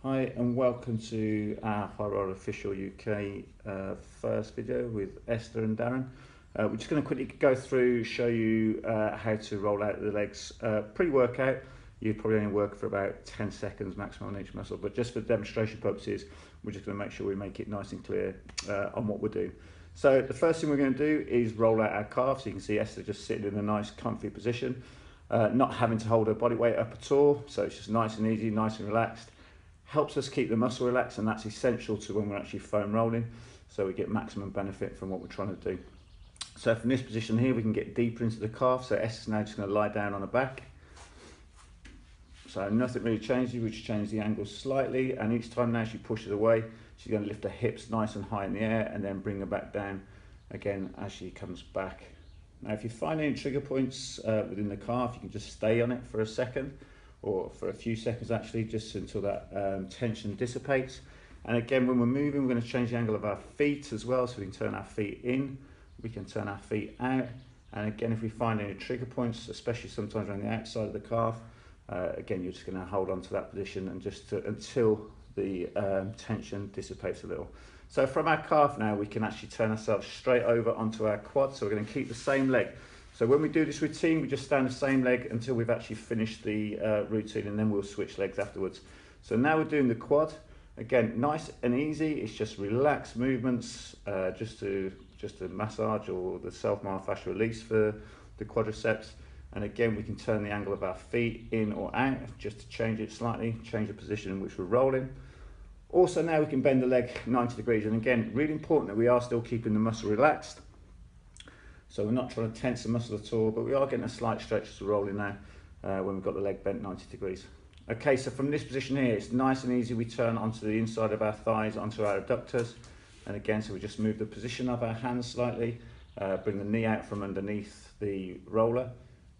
Hi and welcome to our HighRoller Official UK first video with Esther and Darren. We're just going to quickly go through, show you how to roll out the legs pre-workout. You'd probably only work for about 10 seconds maximum on each muscle, but just for demonstration purposes, we're just going to make sure we make it nice and clear on what we're doing. So the first thing we're going to do is roll out our calf. So you can see Esther just sitting in a nice comfy position, not having to hold her body weight up at all. So it's just nice and easy, nice and relaxed. Helps us keep the muscle relaxed, and that's essential to when we're actually foam rolling, so we get maximum benefit from what we're trying to do. So from this position here, we can get deeper into the calf. So S is now just going to lie down on the back. So nothing really changes, we just change the angle slightly, and each time now she pushes away, she's going to lift her hips nice and high in the air and then bring her back down again as she comes back. Now if you find any trigger points within the calf, you can just stay on it for a second, or for a few seconds actually, just until that tension dissipates. And again, when we're moving, we're going to change the angle of our feet as well, so we can turn our feet in, we can turn our feet out. And again, if we find any trigger points, especially sometimes around the outside of the calf, again, you're just going to hold on to that position and until the tension dissipates a little. So from our calf now, we can actually turn ourselves straight over onto our quad. So we're going to keep the same leg. So when we do this routine, we just stand the same leg until we've actually finished the routine, and then we'll switch legs afterwards. So now we're doing the quad. Again, nice and easy. It's just relaxed movements, just to massage or the self-myofascial release for the quadriceps. And again, we can turn the angle of our feet in or out just to change it slightly, change the position in which we're rolling. Also now we can bend the leg 90 degrees. And again, really important that we are still keeping the muscle relaxed. So we're not trying to tense the muscle at all, but we are getting a slight stretch as we're rolling now when we've got the leg bent 90 degrees. Okay, so from this position here, it's nice and easy. We turn onto the inside of our thighs, onto our adductors. And again, so we just move the position of our hands slightly, bring the knee out from underneath the roller.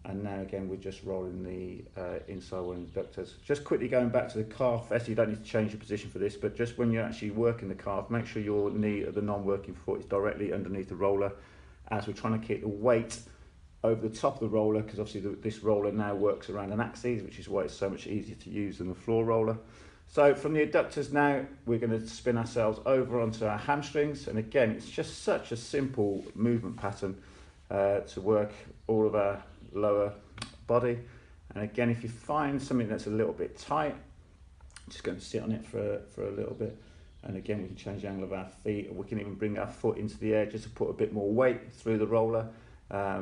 And now again, we're just rolling the inside one adductors. Just quickly going back to the calf, actually you don't need to change your position for this, but just when you're actually working the calf, make sure your knee of the non-working foot is directly underneath the roller, as we're trying to keep the weight over the top of the roller, because obviously this roller now works around an axis, which is why it's so much easier to use than the floor roller. So from the adductors now, we're going to spin ourselves over onto our hamstrings, and again, it's just such a simple movement pattern to work all of our lower body. And again, if you find something that's a little bit tight, just going to sit on it for a little bit. And again, we can change the angle of our feet, or we can even bring our foot into the air just to put a bit more weight through the roller,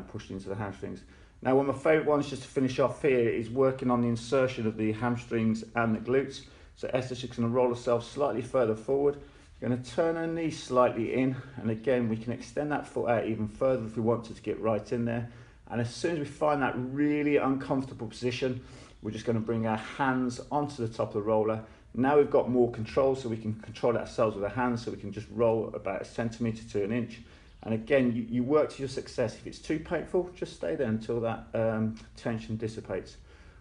push it into the hamstrings. Now, one of my favourite ones just to finish off here is working on the insertion of the hamstrings and the glutes. So Esther's just going to roll herself slightly further forward. We're going to turn her knee slightly in, and again, we can extend that foot out even further if we wanted to get right in there. And as soon as we find that really uncomfortable position, we're just going to bring our hands onto the top of the roller. Now we've got more control, so we can control it ourselves with our hands, so we can just roll about 1 centimetre to 1 inch. And again, you work to your success. If it's too painful, just stay there until that tension dissipates.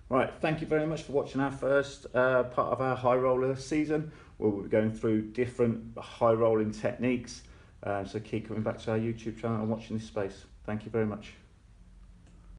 Right, thank you very much for watching our first part of our high roller season, where we'll be going through different high rolling techniques. So keep coming back to our YouTube channel and watching this space. Thank you very much.